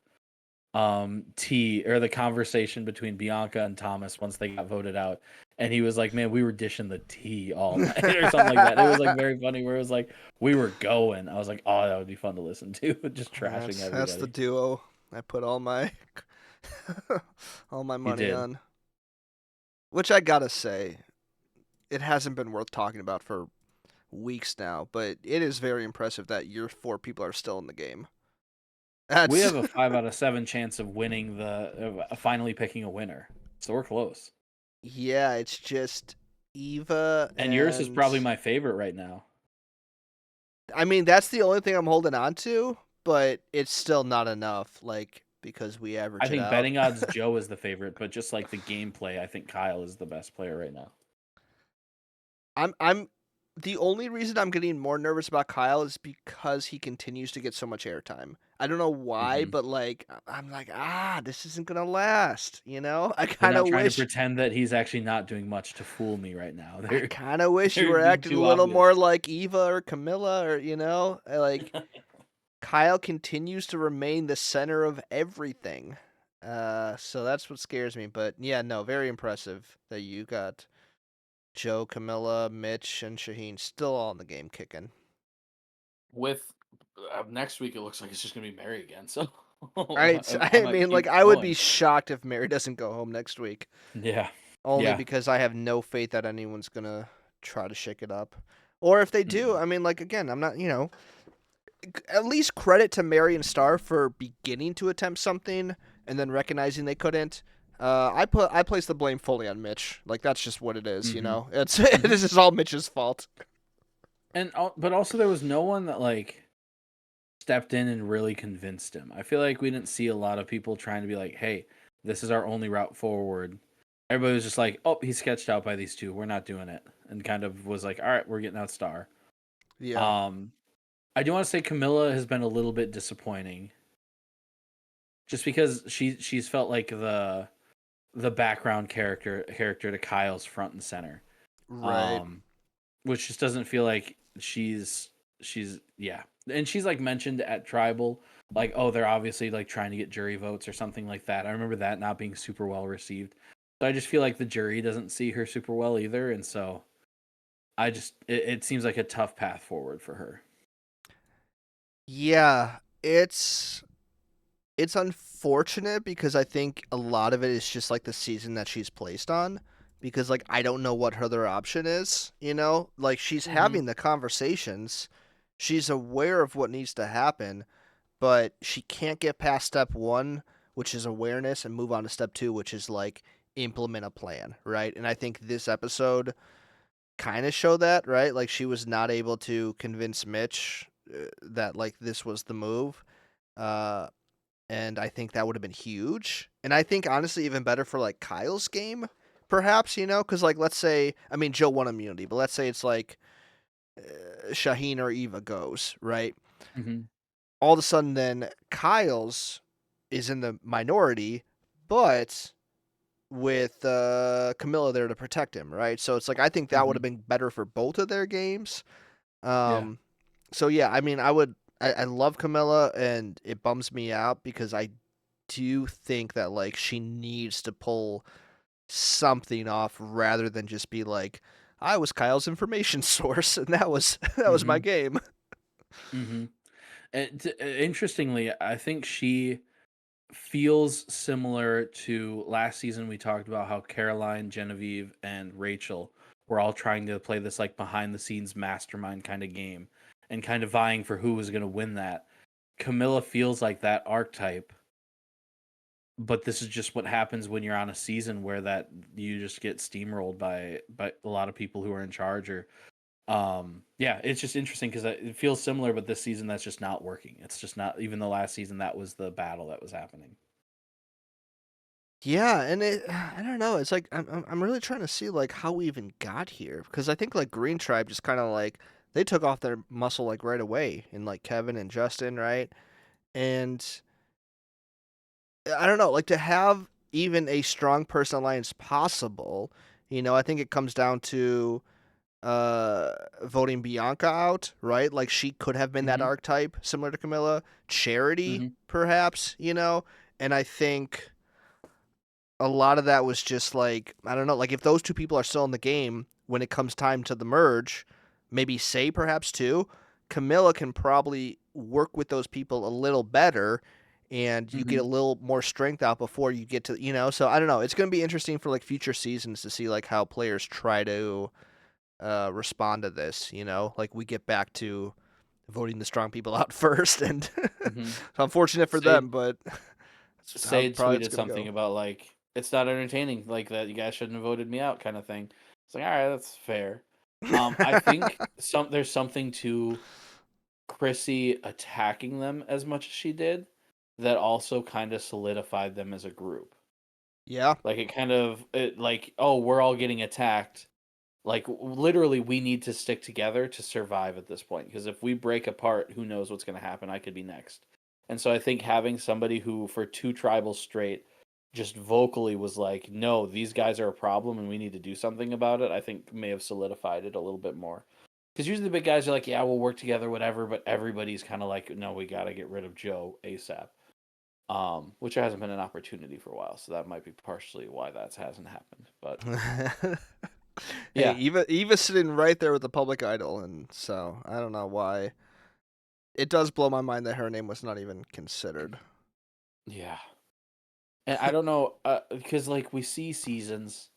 tea or the conversation between Bianca and Thomas once they got voted out. And he was like, man, we were dishing the tea all night or something like that. It was like very funny where it was like we were going. I was like, oh, that would be fun to listen to. Just trashing everybody. That's the duo I put all my money on. Which I gotta say, it hasn't been worth talking about for weeks now, but it is very impressive that your 4 people are still in the game. We have a 5 out of 7 chance of winning finally picking a winner, so we're close. Yeah, it's just Eva, and yours is probably my favorite right now. I mean, that's the only thing I'm holding on to, but it's still not enough. Like because we average. I think it out. betting odds Joe is the favorite, but just like the gameplay, I think Kyle is the best player right now. I'm the only reason I'm getting more nervous about Kyle is because he continues to get so much airtime. I don't know why, but like I'm like, this isn't gonna last. I kind of trying wish to pretend that he's actually not doing much to fool me right now. I kind of wish you were acting a little more like Eva or Camilla, or like Kyle continues to remain the center of everything. So that's what scares me. But yeah, no, very impressive that you got Joe, Camilla, Mitch, and Shaheen still all in the game kicking. With next week, it looks like it's just gonna be Mary again. So I mean, like I would be shocked if Mary doesn't go home next week. Yeah. Only because I have no faith that anyone's gonna try to shake it up. Or if they do, I mean, like again, I'm not, at least credit to Mary and Star for beginning to attempt something and then recognizing they couldn't. I place the blame fully on Mitch. Like that's just what it is, It's this is all Mitch's fault. But also there was no one that like stepped in and really convinced him. I feel like we didn't see a lot of people trying to be like, "Hey, this is our only route forward." Everybody was just like, "Oh, he's sketched out by these 2. We're not doing it," and kind of was like, "All right, we're getting out Star." Yeah. I do want to say Camilla has been a little bit disappointing, just because she's felt like the background character to Kyle's front and center, right? Which just doesn't feel like she's and she's like mentioned at Tribal, like, oh, they're obviously like trying to get jury votes or something like that. I remember that not being super well received. So I just feel like the jury doesn't see her super well either, and so it seems like a tough path forward for her. Yeah, it's unfortunate because I think a lot of it is just like the season that she's placed on. Because like I don't know what her other option is, you know? Like she's having the conversations, she's aware of what needs to happen, but she can't get past step one, which is awareness, and move on to step two, which is like implement a plan, right? And I think this episode kind of showed that, right? Like she was not able to convince Mitch that like this was the move. Uh, and I think that would have been huge. And I think honestly, even better for like Kyle's game, perhaps, you know, because like let's say, I mean, Joe won immunity, but let's say it's like Shaheen or Eva goes, right? Mm-hmm. All of a sudden, then Kyle's is in the minority, but with Camilla there to protect him, right? So it's like I think that would have been better for both of their games. So yeah, I mean, I love Camilla, and it bums me out because I do think that like she needs to pull something off rather than just be like, I was Kyle's information source, and that was my game. Mm-hmm. And interestingly, I think she feels similar to last season. We talked about how Caroline, Genevieve, and Rachel were all trying to play this like behind the scenes mastermind kind of game and kind of vying for who was going to win that. Camilla feels like that archetype, but this is just what happens when you're on a season where that you just get steamrolled by a lot of people who are in charge. Or yeah, it's just interesting because it feels similar, but this season that's just not working. It's just not. Even the last season, that was the battle that was happening. Yeah, and I don't know. It's like I'm really trying to see like how we even got here because I think like Green Tribe just kind of like they took off their muscle like right away in like Kevin and Justin, right? And I don't know, like to have even a strong person alliance possible, you know, I think it comes down to voting Bianca out, right? Like she could have been that Mm-hmm. archetype similar to Camilla, Charity Mm-hmm. perhaps, you know, and I think a lot of that was just like I don't know, like if those two people are still in the game when it comes time to the merge, maybe Say perhaps too, Camilla can probably work with those people a little better and you get a Mm-hmm. little more strength out before you get to, you know, so I don't know, it's going to be interesting for like future seasons to see like how players try to respond to this, you know, like we get back to voting the strong people out first and Mm-hmm. it's unfortunate for Say them, but that's how Sade probably it's tweeted going to something go. about like it's not entertaining, like that you guys shouldn't have voted me out, kind of thing. It's like, all right, that's fair. I think there's something to Chrissy attacking them as much as she did that also kind of solidified them as a group. Yeah. Like like, oh, we're all getting attacked. Like literally, we need to stick together to survive at this point. Because if we break apart, who knows what's going to happen? I could be next. And so I think having somebody who, for two tribals straight, just vocally was like, no, these guys are a problem and we need to do something about it, I think may have solidified it a little bit more. Because usually the big guys are like, yeah, we'll work together, whatever. But everybody's kind of like, no, we got to get rid of Joe ASAP. Which hasn't been an opportunity for a while. So that might be partially why that hasn't happened. But Hey, yeah. Eva's sitting right there with the public idol, and so I don't know why. It does blow my mind that her name was not even considered. Yeah. And I don't know, because like we see seasons,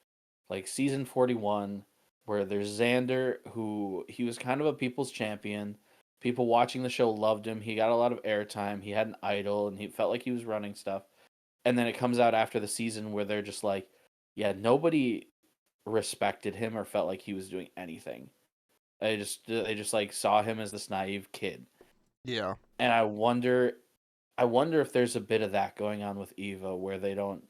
like season 41, where there's Xander, who he was kind of a people's champion. People watching the show loved him. He got a lot of airtime. He had an idol, and he felt like he was running stuff. And then it comes out after the season where they're just like, yeah, nobody respected him or felt like he was doing anything. They just like saw him as this naive kid. Yeah. And I wonder if there's a bit of that going on with Eva where they don't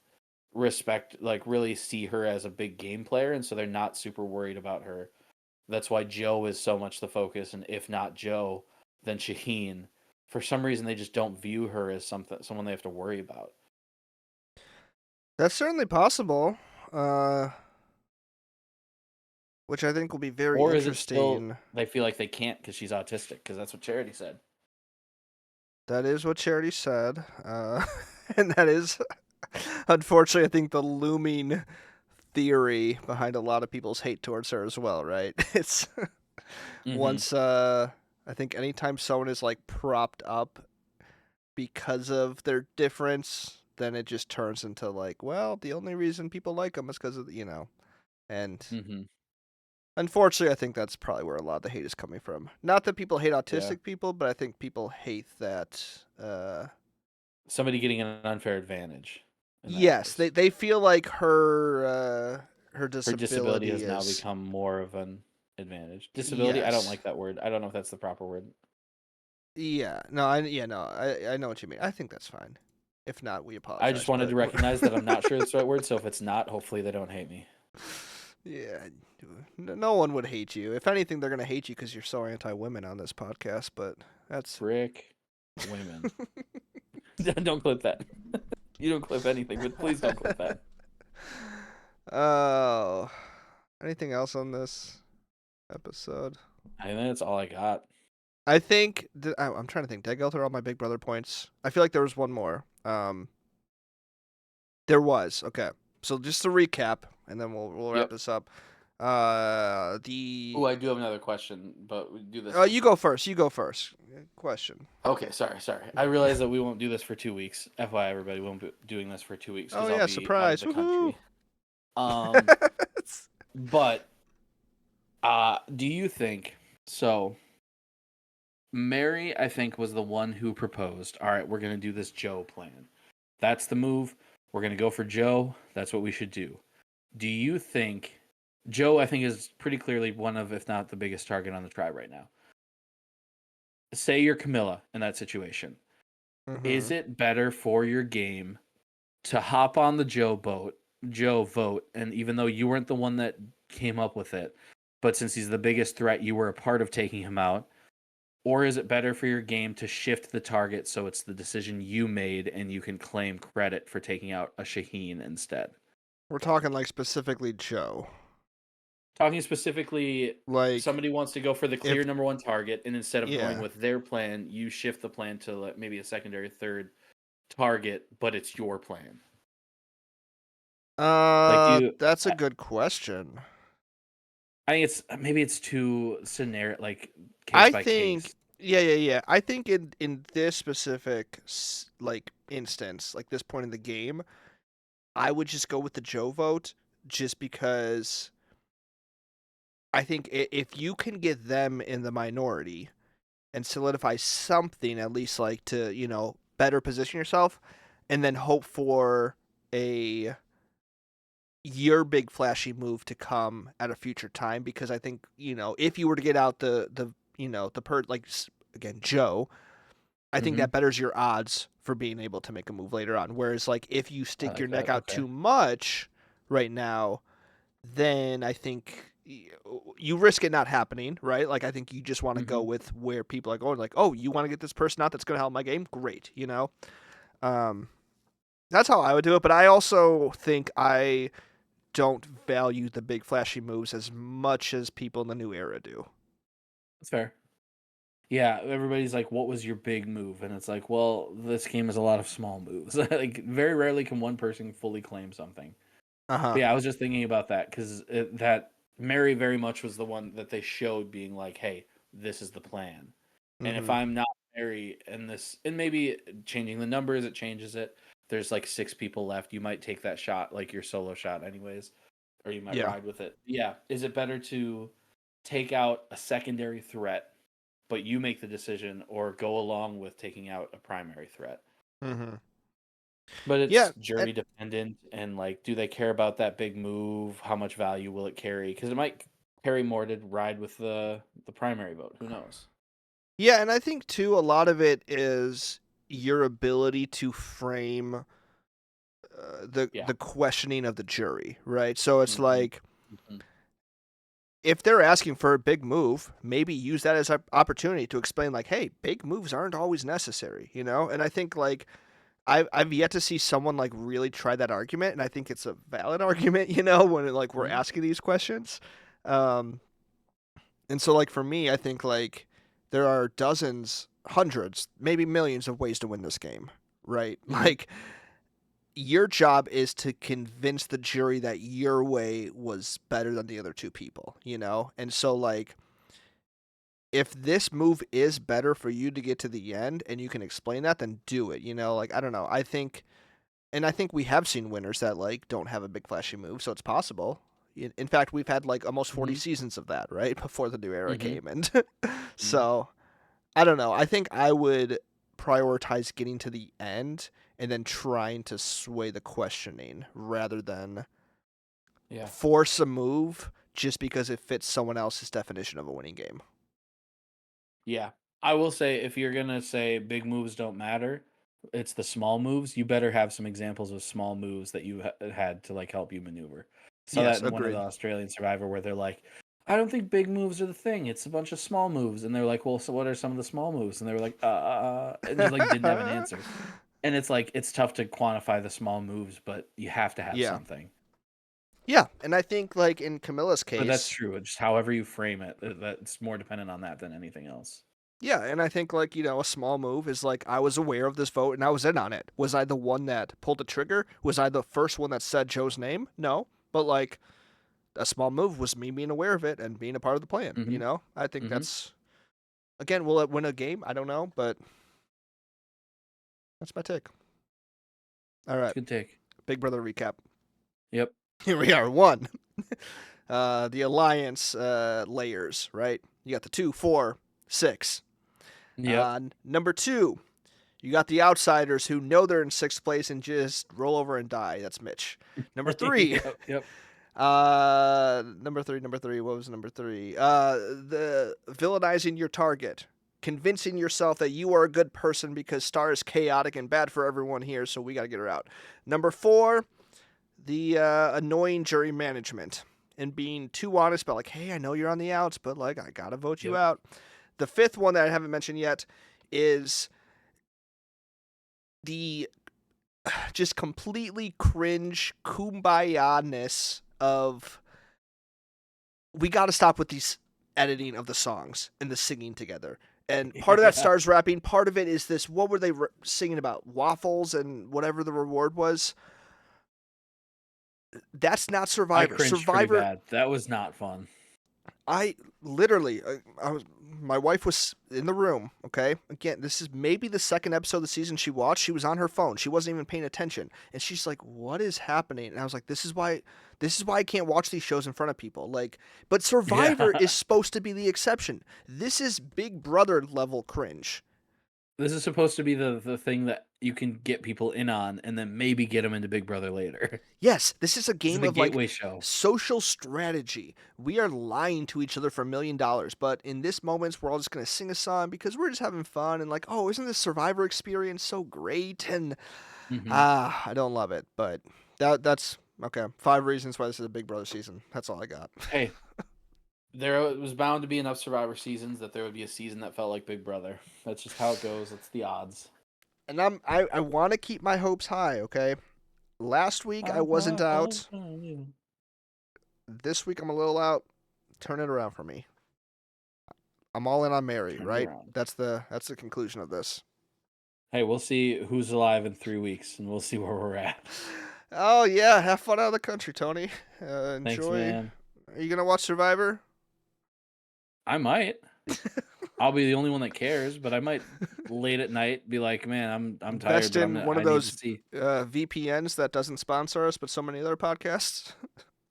respect, like really see her as a big game player, and so they're not super worried about her. That's why Joe is so much the focus, and if not Joe, then Shaheen. For some reason, they just don't view her as someone they have to worry about. That's certainly possible. Which I think will be very Or is it still interesting. they feel like they can't because she's autistic? Because that's what Charity said. That is what Charity said. And that is, unfortunately, I think the looming theory behind a lot of people's hate towards her as well, right? It's Mhm. once I think anytime someone is like propped up because of their difference, then it just turns into like, well, the only reason people like them is because of and Mhm. unfortunately, I think that's probably where a lot of the hate is coming from. Not that people hate Yeah. autistic people, but I think people hate that. Somebody getting an unfair advantage. In that Yes, case. they feel like her Her disability disability has now is. become more of an advantage. Disability, I don't Yes. like that word. I don't know if that's the proper word. Yeah, no, I know what you mean. I think that's fine. If not, we apologize. I just wanted to recognize that I'm not sure it's the right word. So if it's not, hopefully they don't hate me. Yeah, no one would hate you. If anything, they're gonna hate you because you're so anti-women on this podcast. But that's Frick women. Don't clip that. You don't clip anything, but please don't clip that. Oh, anything else on this episode? I think that's all I got. I think I'm trying to think. Did I go through all my Big Brother points? I feel like there was one more. There was. Okay. So just to recap, and then we'll wrap Yep. this up. Oh, I do have another question, but we do this. You go first. You go first. Question. Okay, sorry. I realize that we won't do this for 2 weeks. FYI, everybody, we won't be doing this for 2 weeks. 'Cause Oh, I'll yeah, be surprise. Out of the Woohoo. country. But do you think so? Mary, I think, was the one who proposed. All right, we're gonna do this Joe plan. That's the move. We're gonna go for Joe. That's what we should do. Do you think Joe? I think is pretty clearly one of, if not the biggest target on the tribe right now. Say you're Camilla in that situation. Is it better for your game to hop on the Joe vote, and even though you weren't the one that came up with it, but since he's the biggest threat, you were a part of taking him out? Or is it better for your game to shift the target so it's the decision you made and you can claim credit for taking out a Shaheen instead? We're talking like specifically Joe. Talking specifically, Like somebody wants to go for the clear if- number one target, and instead of going Yeah. with their plan, you shift the plan to like maybe a secondary third target, but it's your plan. That's a good question. I think it's too scenario, like case I by think case. yeah. I think in this specific like instance, like this point in the game, I would just go with the Joe vote just because I think if you can get them in the minority and solidify something at least like to, better position yourself and then hope for your big flashy move to come at a future time, because I think, if you were to get out the again, Joe, I think that betters your odds for being able to make a move later on. Whereas like if you stick like your neck that, out okay. too much right now, then I think you risk it not happening, right? Like I think you just want to go with where people are going, like, oh, you want to get this person out that's going to help my game? Great, That's how I would do it, but I also think I don't value the big flashy moves as much as people in the new era do. That's fair. Yeah, everybody's like, what was your big move? And it's like, well, this game is a lot of small moves. Like, very rarely can one person fully claim something. But yeah, I was just thinking about that because that Mary very much was the one that they showed being like, hey, this is the plan. And if I'm not Mary and maybe changing the numbers, it changes it. There's like 6 people left. You might take that shot, like your solo shot anyways, or you might ride with it. Yeah. Is it better to take out a secondary threat, but you make the decision, or go along with taking out a primary threat? But it's jury dependent, and like, do they care about that big move? How much value will it carry? Because it might carry more to ride with the primary vote. Who knows? Yeah, and I think too a lot of it is your ability to frame the questioning of the jury, right? So it's like if they're asking for a big move, maybe use that as an opportunity to explain like, hey, big moves aren't always necessary, And I think like I've yet to see someone like really try that argument, and I think it's a valid argument, when like we're asking these questions. And so like for me, I think like there are dozens, hundreds, maybe millions of ways to win this game, right? Like your job is to convince the jury that your way was better than the other two people, you know? And so, like, if this move is better for you to get to the end and you can explain that, then do it, you know? Like, I don't know. I think we have seen winners that, like, don't have a big flashy move, so it's possible. In fact, we've had, like, almost 40 seasons of that, right? Before the new era came. And so, I don't know. I think I would prioritize getting to the end and then trying to sway the questioning rather than force a move just because it fits someone else's definition of a winning game. Yeah. I will say, if you're going to say big moves don't matter, it's the small moves. You better have some examples of small moves that you had to, like, help you maneuver. So Yes, that in one of agreed. the Australian Survivor where they're like, I don't think big moves are the thing. It's a bunch of small moves. And they're like, well, so what are some of the small moves? And they were like, and just, like, didn't have an answer. And it's like, it's tough to quantify the small moves, but you have to have Yeah. something. Yeah, and I think, like, in Camilla's case... But that's true. Just however you frame it, that's more dependent on that than anything else. Yeah, and I think, like, you know, a small move is, like, I was aware of this vote and I was in on it. Was I the one that pulled the trigger? Was I the first one that said Joe's name? No. But, like, a small move was me being aware of it and being a part of the plan, you know? I think that's... Again, will it win a game? I don't know, but... That's my take. All right. Good take. Big Brother recap. Yep. Here we are. 1. The alliance layers, right? You got the 2, 4, 6. Yeah. Number 2, you got the outsiders who know they're in 6th place and just roll over and die. That's Mitch. Number 3. Yep. Number three. What was number 3? The villainizing your target. Convincing yourself that you are a good person because Star is chaotic and bad for everyone here, so we got to get her out. Number 4, the annoying jury management and being too honest about, like, hey, I know you're on the outs, but, like, I got to vote you out. The 5th one that I haven't mentioned yet is the just completely cringe kumbaya-ness of we got to stop with these editing of the songs and the singing together. And part of that Star's rapping, part of it is this, what were they singing about? Waffles and whatever the reward was? That's not Survivor. I cringed Survivor. pretty bad. That was not fun. I literally, my wife was in the room, okay? Again, this is maybe the 2nd episode of the season she watched. She was on her phone. She wasn't even paying attention. And she's like, what is happening? And I was like, this is why I can't watch these shows in front of people. Like, but Survivor is supposed to be the exception. This is Big Brother level cringe. This is supposed to be the thing that you can get people in on and then maybe get them into Big Brother later. Yes, this is a game the of, gateway like, show. Social strategy. We are lying to each other for $1 million, but in this moment, we're all just going to sing a song because we're just having fun and, like, oh, isn't this Survivor experience so great? And I don't love it, but that's okay. 5 reasons why this is a Big Brother season. That's all I got. Hey, there was bound to be enough Survivor seasons that there would be a season that felt like Big Brother. That's just how it goes. That's the odds. And I want to keep my hopes high, okay? Last week I wasn't out. This week I'm a little out. Turn it around for me. I'm all in on Mary, right? That's the conclusion of this. Hey, we'll see who's alive in 3 weeks, and we'll see where we're at. Oh yeah, have fun out of the country, Tony. Enjoy. Thanks, man. Are you gonna watch Survivor? I might. I'll be the only one that cares, but I might late at night be like, man, I'm tired. Invest in one of those see. VPNs that doesn't sponsor us, but so many other podcasts.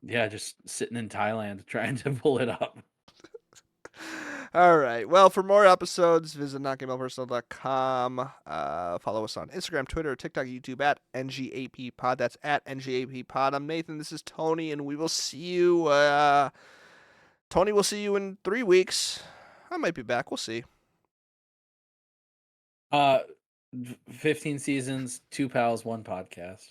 Yeah, just sitting in Thailand trying to pull it up. All right. Well, for more episodes, visit notgameopersonal.com. Follow us on Instagram, Twitter, TikTok, YouTube at NGAPpod. That's at NGAPpod. I'm Nathan. This is Tony, and we will see you. Tony will see you in 3 weeks. I might be back. We'll see. 15 seasons, 2 pals, 1 podcast.